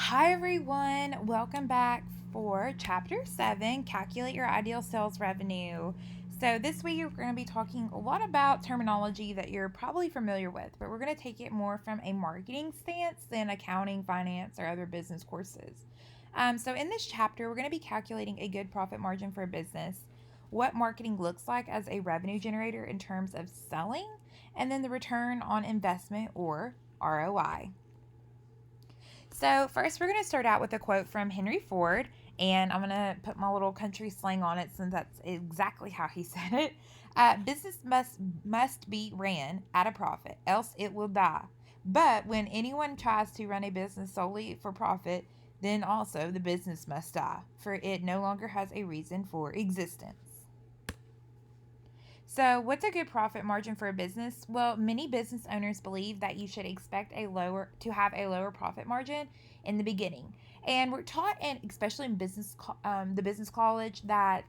Hi everyone, welcome back for Chapter 7, Calculate Your Ideal Sales Revenue. So this week we're going to be talking a lot about terminology that you're probably familiar with, but we're going to take it more from a marketing stance than accounting, finance, or other business courses. So in this chapter, we're going to be calculating a good profit margin for a business, what marketing looks like as a revenue generator in terms of selling, and then the return on investment or ROI. So, first, we're going to start out with a quote from Henry Ford, and I'm going to put my little country slang on it since that's exactly how he said it. Business must be ran at a profit, else it will die. But when anyone tries to run a business solely for profit, then also the business must die, for it no longer has a reason for existence. So, what's a good profit margin for a business? Well, many business owners believe that you should expect to have a lower profit margin in the beginning, and we're taught, and especially in the business college, that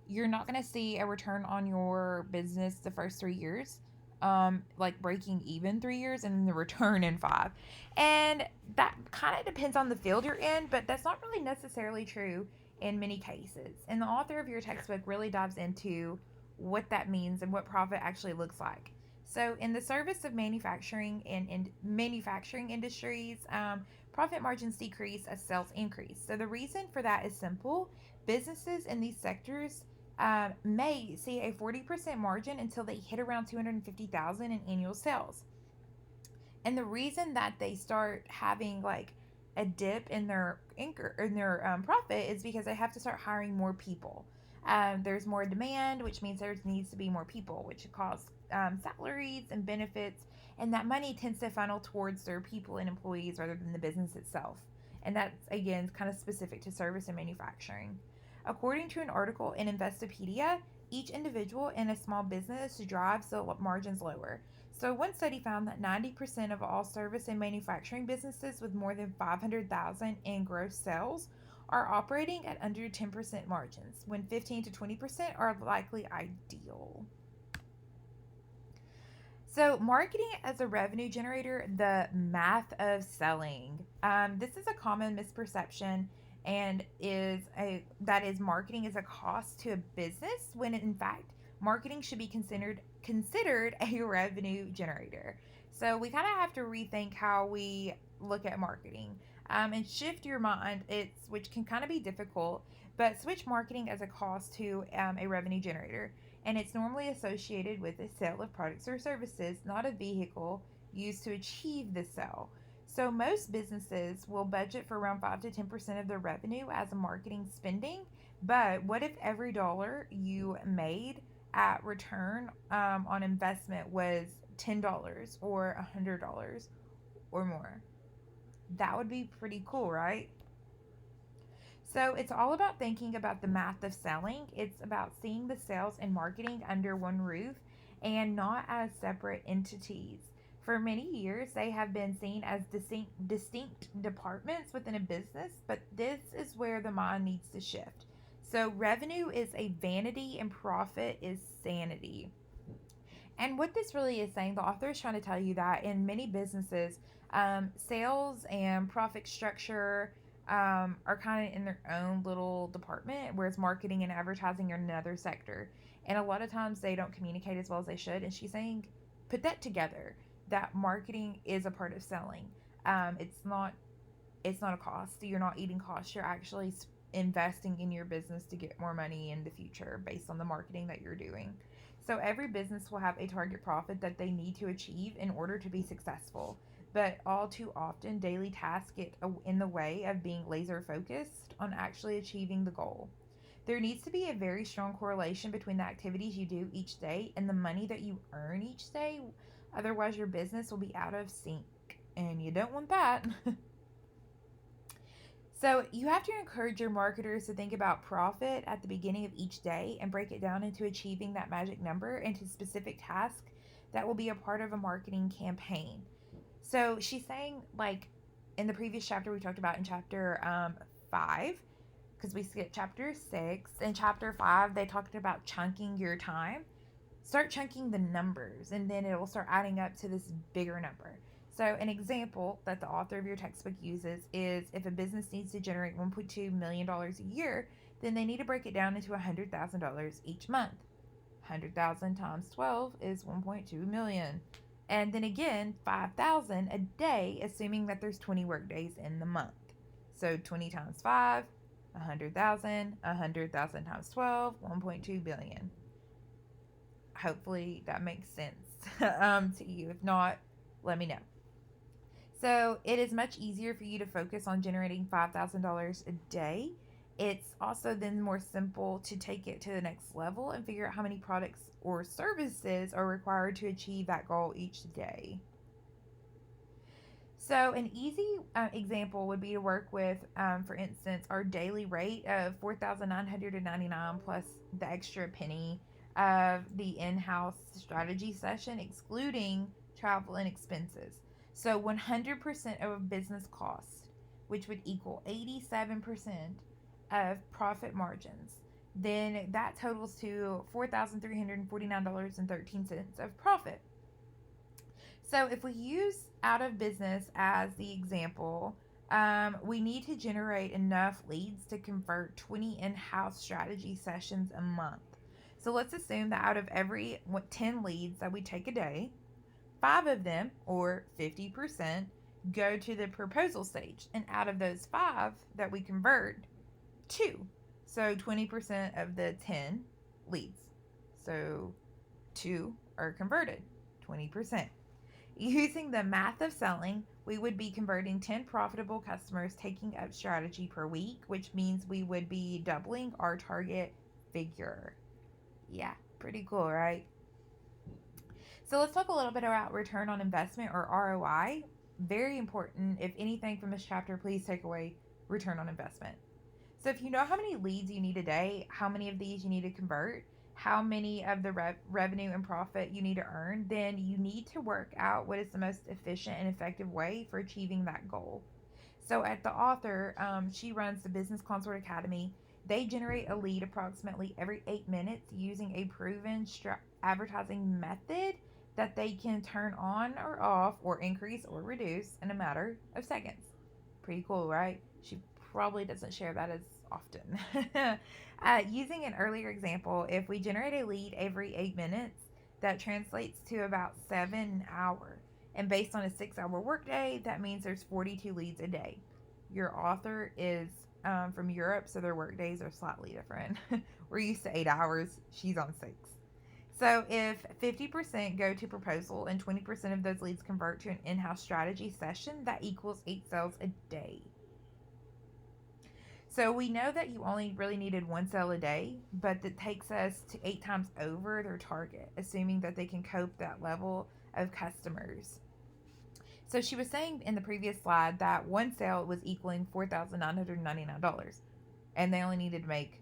you're not going to see a return on your business the first 3 years, like breaking even 3 years, and then the return in five, and that kind of depends on the field you're in, but that's not really necessarily true in many cases. And the author of your textbook really dives into what that means and what profit actually looks like. So, in the service of manufacturing and in manufacturing industries, profit margins decrease as sales increase. So, the reason for that is simple. Businesses in these sectors may see a 40% margin until they hit around 250,000 in annual sales. And the reason that they start having like a dip in their profit is because they have to start hiring more people. There's more demand, which means there needs to be more people, which costs salaries and benefits, and that money tends to funnel towards their people and employees rather than the business itself. And that's again kind of specific to service and manufacturing. According to an article in Investopedia, each individual in a small business drives the margins lower. So, one study found that 90% of all service and manufacturing businesses with more than 500,000 in gross sales are operating at under 10% margins, when 15 to 20% are likely ideal. So, marketing as a revenue generator, the math of selling. This is a common misperception, and is marketing is a cost to a business when in fact marketing should be considered a revenue generator. So we kind of have to rethink how we look at marketing, and shift your mind. Which can kind of be difficult, but switch marketing as a cost to a revenue generator, and it's normally associated with the sale of products or services, not a vehicle used to achieve the sale. So most businesses will budget for around 5 to 10% of their revenue as a marketing spending. But what if every dollar you made at return on investment was $10 or $100 or more? That would be pretty cool, right? So it's all about thinking about the math of selling. It's about seeing the sales and marketing under one roof and not as separate entities. For many years, they have been seen as distinct departments within a business, but this is where the mind needs to shift. So, revenue is a vanity and profit is sanity. And what this really is saying, the author is trying to tell you that in many businesses, sales and profit structure are kind of in their own little department, whereas marketing and advertising are another sector. And a lot of times they don't communicate as well as they should. And she's saying, put that together. That marketing is a part of selling. It's not. It's not a cost. You're not eating costs. You're actually investing in your business to get more money in the future based on the marketing that you're doing. So every business will have a target profit that they need to achieve in order to be successful. But all too often, daily tasks get in the way of being laser focused on actually achieving the goal. There needs to be a very strong correlation between the activities you do each day and the money that you earn each day. Otherwise, your business will be out of sync. And you don't want that. So you have to encourage your marketers to think about profit at the beginning of each day and break it down into achieving that magic number into specific tasks that will be a part of a marketing campaign. So she's saying, like in the previous chapter, we talked about in chapter 5, because we skipped chapter 6. In chapter 5, they talked about chunking your time. Start chunking the numbers, and then it will start adding up to this bigger number. So, an example that the author of your textbook uses is if a business needs to generate $1.2 million a year, then they need to break it down into $100,000 each month. 100,000 times 12 is 1.2 million. And then again, 5,000 a day, assuming that there's 20 work days in the month. So 20 times 5, 100,000. 100,000 times 12, 1.2 billion. Hopefully that makes sense to you. If not, let me know. So it is much easier for you to focus on generating $5,000 a day. It's also then more simple to take it to the next level and figure out how many products or services are required to achieve that goal each day. So, an easy example would be to work with, for instance, our daily rate of $4,999 plus the extra penny of the in house strategy session, excluding travel and expenses. So, 100% of a business cost, which would equal 87% of profit margins. Then that totals to $4,349.13 of profit. So if we use out of business as the example, we need to generate enough leads to convert 20 in-house strategy sessions a month. So let's assume that out of every 10 leads that we take a day, 5 of them, or 50%, go to the proposal stage. And out of those 5 that we convert, 2. So 20% of the 10 leads. So 2 are converted, 20%. Using the math of selling, we would be converting 10 profitable customers taking up strategy per week, which means we would be doubling our target figure. Yeah, pretty cool, right? So let's talk a little bit about return on investment, or ROI. Very important. If anything from this chapter, please take away return on investment. So if you know how many leads you need a day, how many of these you need to convert, how many of the revenue and profit you need to earn, then you need to work out what is the most efficient and effective way for achieving that goal. So at the author, she runs the Business Consort Academy. They generate a lead approximately every 8 minutes using a proven advertising method that they can turn on or off or increase or reduce in a matter of seconds. Pretty cool, right? She probably doesn't share that as often. Using an earlier example, if we generate a lead every 8 minutes, that translates to about 7 hours. And based on a 6-hour workday, that means there's 42 leads a day. Your author is from Europe, so their work days are slightly different. We're used to 8 hours. She's on 6. So if 50% go to proposal and 20% of those leads convert to an in-house strategy session, that equals 8 sales a day. So we know that you only really needed 1 sale a day, but that takes us to 8 times over their target, assuming that they can cope that level of customers. So she was saying in the previous slide that 1 sale was equaling $4,999, and they only needed to make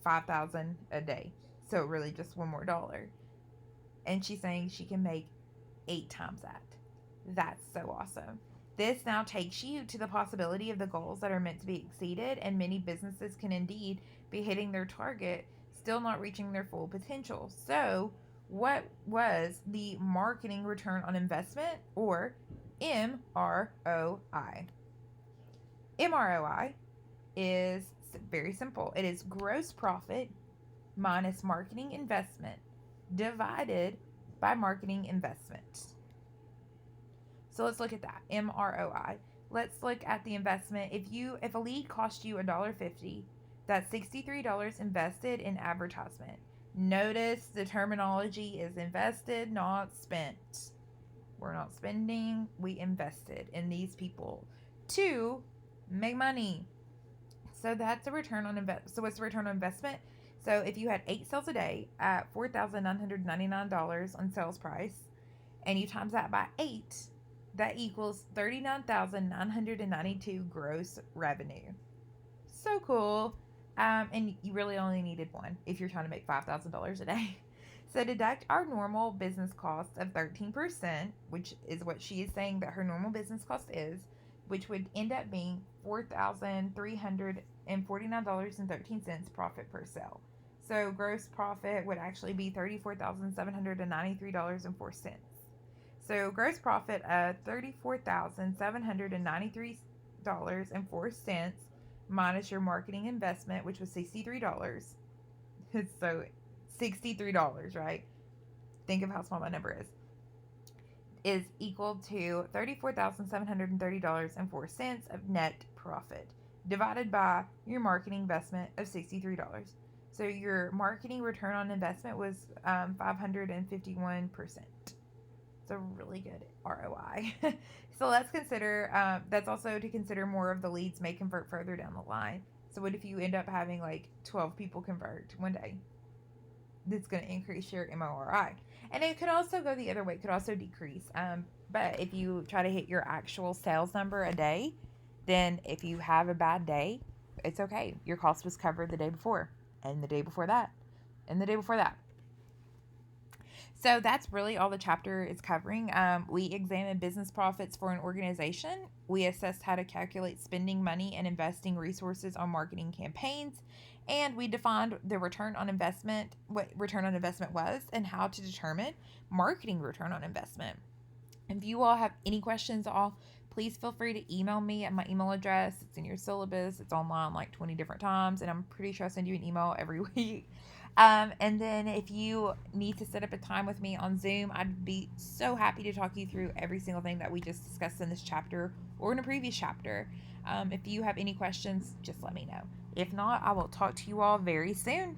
$5,000 a day. So really just one more dollar. And she's saying she can make 8 times that. That's so awesome. This now takes you to the possibility of the goals that are meant to be exceeded, and many businesses can indeed be hitting their target, still not reaching their full potential. So, what was the marketing return on investment, or MROI? MROI is very simple. It is gross profit minus marketing investment divided by marketing investment. So let's look at that. MROI. Let's look at the investment. If a lead cost you $1.50, that's $63 invested in advertisement. Notice the terminology is invested, not spent. We're not spending, we invested in these people to make money. So that's a return on investment. So what's the return on investment? So if you had 8 sales a day at $4,999 on sales price, and you times that by 8, that equals $39,992 gross revenue. So cool. And you really only needed 1 if you're trying to make $5,000 a day. So deduct our normal business cost of 13%, which is what she is saying that her normal business cost is, which would end up being $4,349.13 profit per sale. So gross profit would actually be $34,793.04. So gross profit of $34,793.04 minus your marketing investment, which was $63. So $63, right? Think of how small that number is equal to $34,730.04 of net profit divided by your marketing investment of $63. So your marketing return on investment was 551%. It's a really good ROI. So let's consider that's also to consider more of the leads may convert further down the line. So what if you end up having like 12 people convert one day? That's going to increase your MORI. And it could also go the other way. It could also decrease. But if you try to hit your actual sales number a day, then if you have a bad day, it's okay. Your cost was covered the day before, and the day before that, and the day before that. So that's really all the chapter is covering. We examined business profits for an organization. We assessed how to calculate spending money and investing resources on marketing campaigns. And we defined the return on investment, what return on investment was, and how to determine marketing return on investment. If you all have any questions at all, please feel free to email me at my email address. It's in your syllabus. It's online like 20 different times, and I'm pretty sure I send you an email every week. And then if you need to set up a time with me on Zoom, I'd be so happy to talk you through every single thing that we just discussed in this chapter or in a previous chapter. If you have any questions, just let me know. If not, I will talk to you all very soon.